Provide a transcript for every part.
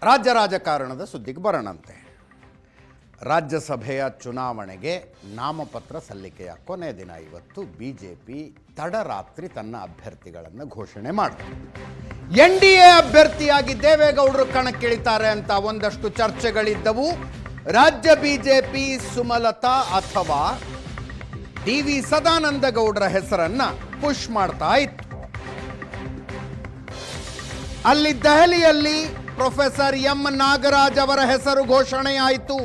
ರಾಜ್ಯ ರಾಜಕಾರಣದ ಸುದ್ದಿಗೆ ಬರೋಣಂತೆ. ರಾಜ್ಯಸಭೆಯ ಚುನಾವಣೆಗೆ ನಾಮಪತ್ರ ಸಲ್ಲಿಕೆಯ ಕೊನೆ ದಿನ ಇವತ್ತು. ಬಿಜೆಪಿ ತಡರಾತ್ರಿ ತನ್ನ ಅಭ್ಯರ್ಥಿಗಳನ್ನು ಘೋಷಣೆ ಮಾಡಿತು. NDA ಅಭ್ಯರ್ಥಿಯಾಗಿ ದೇವೇಗೌಡರು ಕಣಕ್ಕಿಳಿತಾರೆ ಅಂತ ಒಂದಷ್ಟು ಚರ್ಚೆಗಳಿದ್ದವು. ರಾಜ್ಯ ಬಿಜೆಪಿ ಸುಮಲತಾ ಅಥವಾ DV ಸದಾನಂದಗೌಡರ ಹೆಸರನ್ನ ಪುಷ್ ಮಾಡ್ತಾ ಇತ್ತು. ಅಲ್ಲಿ ದೆಹಲಿಯಲ್ಲಿ ಪ್ರೊಫೆಸರ್ M ನಾಗರಾಜ್ ಅವರ ಹೆಸರು ಘೋಷಣೆಯಾಯಿತು.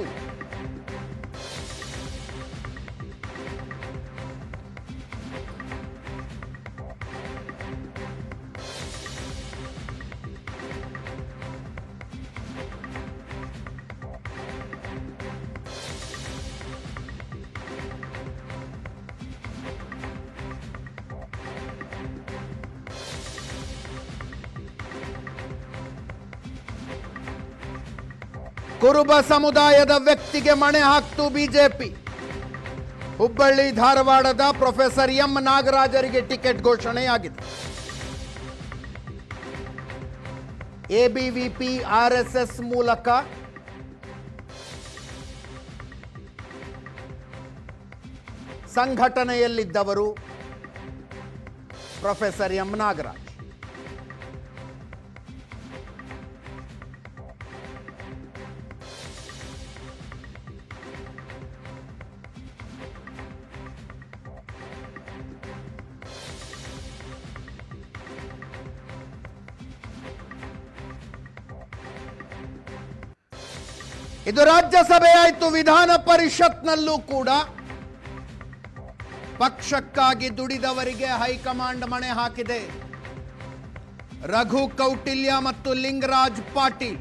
ಕುರುಬ ಸಮುದಾಯದ ವ್ಯಕ್ತಿಗೆ ಮಣೆ ಹಾಕ್ತು ಬಿಜೆಪಿ. ಹುಬ್ಬಳ್ಳಿ ಧಾರವಾಡದ ಪ್ರೊಫೆಸರ್ M ನಾಗರಾಜರಿಗೆ ಟಿಕೆಟ್ ಘೋಷಣೆಯಾಗಿದೆ. ABVP RSS ಮೂಲಕ ಸಂಘಟನೆಯಲ್ಲಿದ್ದವರು ಪ್ರೊಫೆಸರ್ M ನಾಗರಾಜ್. ಇದು ರಾಜ್ಯಸಭೆ ಆಯಿತು. ವಿಧಾನ ಪರಿಷತ್ನಲ್ಲೂ ಕೂಡ ಪಕ್ಷಕ್ಕಾಗಿ ದುಡಿದವರಿಗೆ ಹೈಕಮಾಂಡ್ ಮಣೆ ಹಾಕಿದೆ. ರಘು ಕೌಟಿಲ್ಯ ಮತ್ತು ಲಿಂಗರಾಜ್ ಪಾಟೀಲ್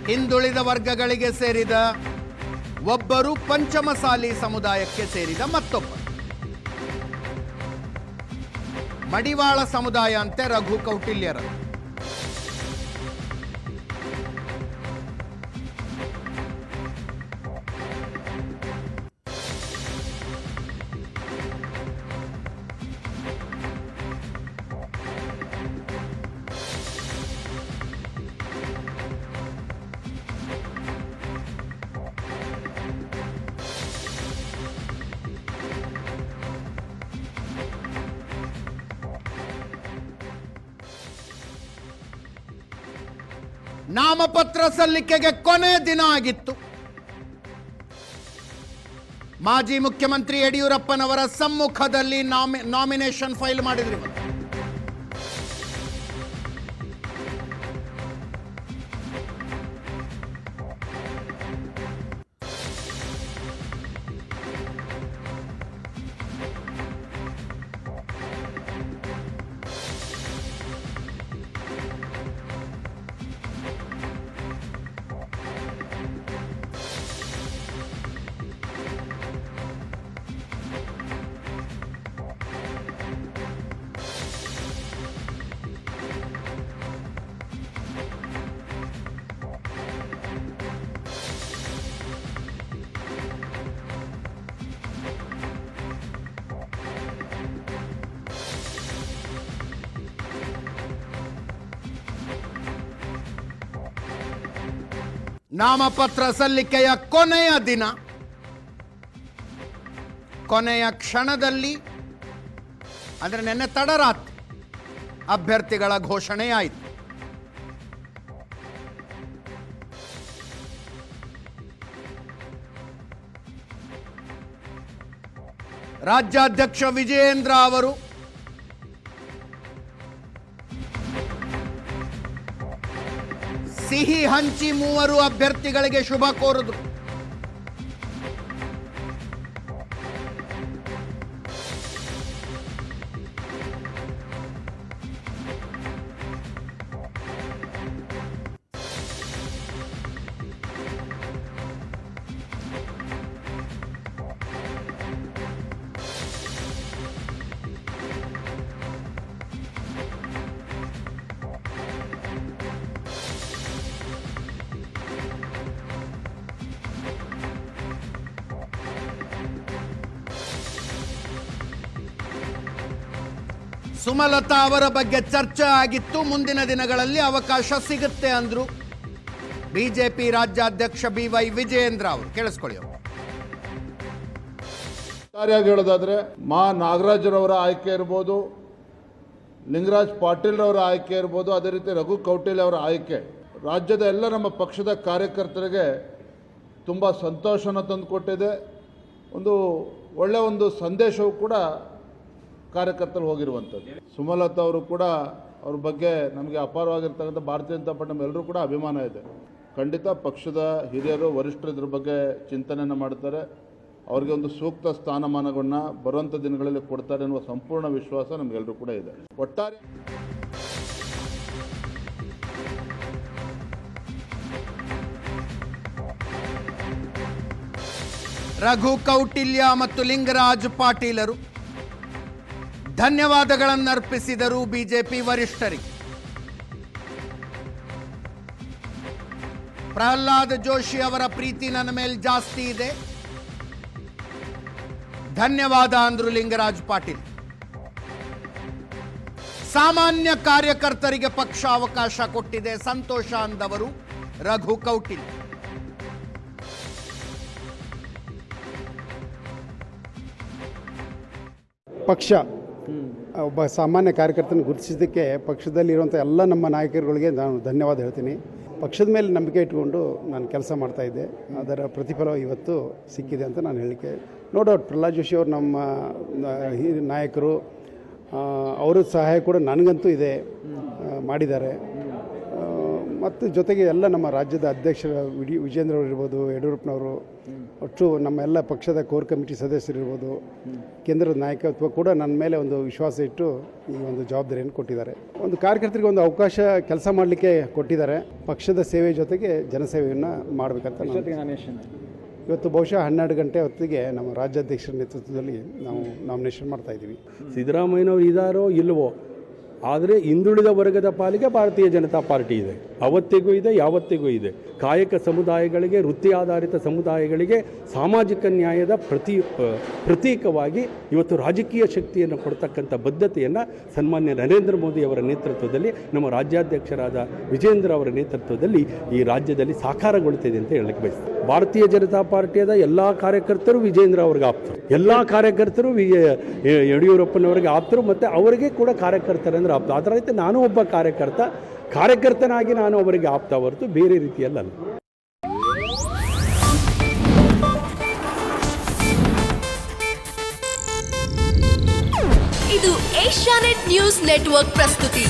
ಹಿಂದುಳಿದ ವರ್ಗಗಳಿಗೆ ಸೇರಿದ ಒಬ್ಬರು, ಪಂಚಮಸಾಲಿ ಸಮುದಾಯಕ್ಕೆ ಸೇರಿದ ಮತ್ತೊಬ್ಬರು. ಮಡಿವಾಳ ಸಮುದಾಯ ಅಂತೆ ರಘು ಕೌಟಿಲ್ಯರ. ನಾಮಪತ್ರ ಸಲ್ಲಿಕೆಗೆ ಕೊನೆ ದಿನ ಆಗಿತ್ತು. ಮಾಜಿ ಮುಖ್ಯಮಂತ್ರಿ ಯಡಿಯೂರಪ್ಪನವರ ಸಮ್ಮುಖದಲ್ಲಿ ನಾಮಿನೇಷನ್ ಫೈಲ್ ಮಾಡಿದ್ರು. ನಾಮಪತ್ರ ಸಲ್ಲಿಕೆಯ ಕೊನೆಯ ದಿನ, ಕೊನೆಯ ಕ್ಷಣದಲ್ಲಿ ಅಂದರೆ ನಿನ್ನೆ ತಡರಾತ್ರಿ ಅಭ್ಯರ್ಥಿಗಳ ಘೋಷಣೆಯಾಯಿತು. ರಾಜ್ಯಾಧ್ಯಕ್ಷ ವಿಜಯೇಂದ್ರ ಅವರು ಸಿಹಿ ಹಂಚಿ ಮೂವರು ಅಭ್ಯರ್ಥಿಗಳಿಗೆ ಶುಭ ಕೋರಿದ್ರು. ಸುಮಲತಾ ಅವರ ಬಗ್ಗೆ ಚರ್ಚೆ ಆಗಿತ್ತು. ಮುಂದಿನ ದಿನಗಳಲ್ಲಿ ಅವಕಾಶ ಸಿಗುತ್ತೆ ಅಂದ್ರು ಬಿಜೆಪಿ ರಾಜ್ಯಾಧ್ಯಕ್ಷ BY ವಿಜಯೇಂದ್ರ ಅವರು. ಕೇಳಿಸ್ಕೊಳ್ಳಿ ಅವರು. ಕಾರ್ಯಾಗಿ ಹೇಳೋದಾದ್ರೆ ನಾಗರಾಜರವರ ಆಯ್ಕೆ ಇರ್ಬೋದು, ಲಿಂಗರಾಜ್ ಪಾಟೀಲ್ ಅವರ ಆಯ್ಕೆ ಇರ್ಬೋದು, ಅದೇ ರೀತಿ ರಘು ಕೌಟಿಲ್ಯ ಅವರ ಆಯ್ಕೆ ರಾಜ್ಯದ ಎಲ್ಲ ನಮ್ಮ ಪಕ್ಷದ ಕಾರ್ಯಕರ್ತರಿಗೆ ತುಂಬ ಸಂತೋಷನ ತಂದುಕೊಟ್ಟಿದೆ. ಒಳ್ಳೆಯ ಒಂದು ಸಂದೇಶವು ಕೂಡ ಕಾರ್ಯಕರ್ತರು ಹೋಗಿರುವಂಥದ್ದು. ಸುಮಲತಾ ಅವರು ಕೂಡ ಅವ್ರ ಬಗ್ಗೆ ನಮಗೆ ಅಪಾರವಾಗಿರ್ತಕ್ಕಂಥ ಭಾರತೀಯ ಜನತಾ ಪಾರ್ಟಿ ನಮ್ಮೆಲ್ಲರೂ ಕೂಡ ಅಭಿಮಾನ ಇದೆ. ಖಂಡಿತ ಪಕ್ಷದ ಹಿರಿಯರು ವರಿಷ್ಠರು ಇದ್ರ ಬಗ್ಗೆ ಚಿಂತನೆಯನ್ನು ಮಾಡ್ತಾರೆ. ಅವ್ರಿಗೆ ಒಂದು ಸೂಕ್ತ ಸ್ಥಾನಮಾನಗಳನ್ನ ಬರುವಂಥ ದಿನಗಳಲ್ಲಿ ಕೊಡ್ತಾರೆ ಅನ್ನುವ ಸಂಪೂರ್ಣ ವಿಶ್ವಾಸ ನಮಗೆಲ್ಲರೂ ಕೂಡ ಇದೆ. ಒಟ್ಟಾರೆ ರಘು ಕೌಟಿಲ್ಯ ಮತ್ತು ಲಿಂಗರಾಜ್ ಪಾಟೀಲರು ಧನ್ಯವಾದಗಳನ್ನರ್ಪಿಸಿದರು ಬಿಜೆಪಿ ವರಿಷ್ಠರಿಗೆ. ಪ್ರಹ್ಲಾದ್ ಜೋಶಿ ಅವರ ಪ್ರೀತಿ ನನ್ನ ಮೇಲೆ ಜಾಸ್ತಿ ಇದೆ, ಧನ್ಯವಾದ ಅಂದ್ರು ಲಿಂಗರಾಜ್ ಪಾಟೀಲ್. ಸಾಮಾನ್ಯ ಕಾರ್ಯಕರ್ತರಿಗೆ ಪಕ್ಷ ಅವಕಾಶ ಕೊಟ್ಟಿದೆ, ಸಂತೋಷ ಅಂದವರು ರಘು ಕೌಟಿಲ್ಯ. ಪಕ್ಷ ಒಬ್ಬ ಸಾಮಾನ್ಯ ಕಾರ್ಯಕರ್ತನ ಗುರುತಿಸಿದ್ದಕ್ಕೆ ಪಕ್ಷದಲ್ಲಿರುವಂಥ ಎಲ್ಲ ನಮ್ಮ ನಾಯಕರುಗಳಿಗೆ ನಾನು ಧನ್ಯವಾದ ಹೇಳ್ತೀನಿ. ಪಕ್ಷದ ಮೇಲೆ ನಂಬಿಕೆ ಇಟ್ಕೊಂಡು ನಾನು ಕೆಲಸ ಮಾಡ್ತಾಯಿದ್ದೆ, ಅದರ ಪ್ರತಿಫಲ ಇವತ್ತು ಸಿಕ್ಕಿದೆ ಅಂತ ನಾನು ಹೇಳಿಕೆ. ನೋ ಡೌಟ್ ಪ್ರಹ್ಲಾದ್ ಜೋಶಿ ಅವರು ನಮ್ಮ ನಾಯಕರು, ಅವರ ಸಹಾಯ ಕೂಡ ನನಗಂತೂ ಇದೆ, ಮಾಡಿದ್ದಾರೆ. ಮತ್ತು ಜೊತೆಗೆ ಎಲ್ಲ ನಮ್ಮ ರಾಜ್ಯದ ಅಧ್ಯಕ್ಷರ ವಿಜೇಂದ್ರ ಅವರು ಇರ್ಬೋದು, ಯಡಿಯೂರಪ್ಪನವರು, ಒಟ್ಟು ನಮ್ಮ ಎಲ್ಲ ಪಕ್ಷದ ಕೋರ್ ಕಮಿಟಿ ಸದಸ್ಯರಿರ್ಬೋದು, ಕೇಂದ್ರದ ನಾಯಕತ್ವ ಕೂಡ ನನ್ನ ಮೇಲೆ ಒಂದು ವಿಶ್ವಾಸ ಇಟ್ಟು ಈ ಒಂದು ಜವಾಬ್ದಾರಿಯನ್ನು ಕೊಟ್ಟಿದ್ದಾರೆ. ಒಂದು ಕಾರ್ಯಕರ್ತರಿಗೆ ಒಂದು ಅವಕಾಶ ಕೆಲಸ ಮಾಡಲಿಕ್ಕೆ ಕೊಟ್ಟಿದ್ದಾರೆ. ಪಕ್ಷದ ಸೇವೆ ಜೊತೆಗೆ ಜನಸೇವೆಯನ್ನು ಮಾಡಬೇಕಂತ ಇವತ್ತು ಬಹುಶಃ 12 ಗಂಟೆ ಹೊತ್ತಿಗೆ ನಮ್ಮ ರಾಜ್ಯಾಧ್ಯಕ್ಷರ ನೇತೃತ್ವದಲ್ಲಿ ನಾವು ನಾಮಿನೇಷನ್ ಮಾಡ್ತಾಯಿದ್ದೀವಿ. ಸಿದ್ದರಾಮಯ್ಯನವರು ಇದ್ದಾರೋ ಇಲ್ಲವೋ, ಆದರೆ ಹಿಂದುಳಿದ ವರ್ಗದ ಪಾಲಿಗೆ ಭಾರತೀಯ ಜನತಾ ಪಾರ್ಟಿ ಇದೆ, ಅವತ್ತಿಗೂ ಇದೆ, ಯಾವತ್ತಿಗೂ ಇದೆ. ಕಾಯಕ ಸಮುದಾಯಗಳಿಗೆ, ವೃತ್ತಿ ಆಧಾರಿತ ಸಮುದಾಯಗಳಿಗೆ ಸಾಮಾಜಿಕ ನ್ಯಾಯದ ಪ್ರತೀಕವಾಗಿ ಇವತ್ತು ರಾಜಕೀಯ ಶಕ್ತಿಯನ್ನು ಕೊಡ್ತಕ್ಕಂಥ ಬದ್ಧತೆಯನ್ನು ಸನ್ಮಾನ್ಯ ನರೇಂದ್ರ ಮೋದಿ ಅವರ ನೇತೃತ್ವದಲ್ಲಿ, ನಮ್ಮ ರಾಜ್ಯಾಧ್ಯಕ್ಷರಾದ ವಿಜೇಂದ್ರ ಅವರ ನೇತೃತ್ವದಲ್ಲಿ ಈ ರಾಜ್ಯದಲ್ಲಿ ಸಾಕಾರಗೊಳ್ತಿದೆ ಅಂತ ಹೇಳಕ್ಕೆ ಬಯಸ್ತೀನಿ. ಭಾರತೀಯ ಜನತಾ ಪಾರ್ಟಿಯಾದ ಎಲ್ಲ ಕಾರ್ಯಕರ್ತರು ವಿಜೇಂದ್ರ ಅವ್ರಿಗೆ ಆಪ್ತರು, ಎಲ್ಲ ಕಾರ್ಯಕರ್ತರು ಯಡಿಯೂರಪ್ಪನವರಿಗೆ ಆಪ್ತರು, ಮತ್ತು ಅವರಿಗೆ ಕೂಡ ಕಾರ್ಯಕರ್ತರಂದ್ರೆ ಆಪ್ತ. ಅದರ ರೀತಿ ನಾನು ಒಬ್ಬ ಕಾರ್ಯಕರ್ತನಾಗಿ ನಾನು ಅವರಿಗೆ ಆಪ್ತ ಹೊರತು ಬೇರೆ ರೀತಿಯಲ್ಲ. ಇದು ಏಷ್ಯಾನೆಟ್ ನ್ಯೂಸ್ ನೆಟ್ವರ್ಕ್ ಪ್ರಸ್ತುತಿ.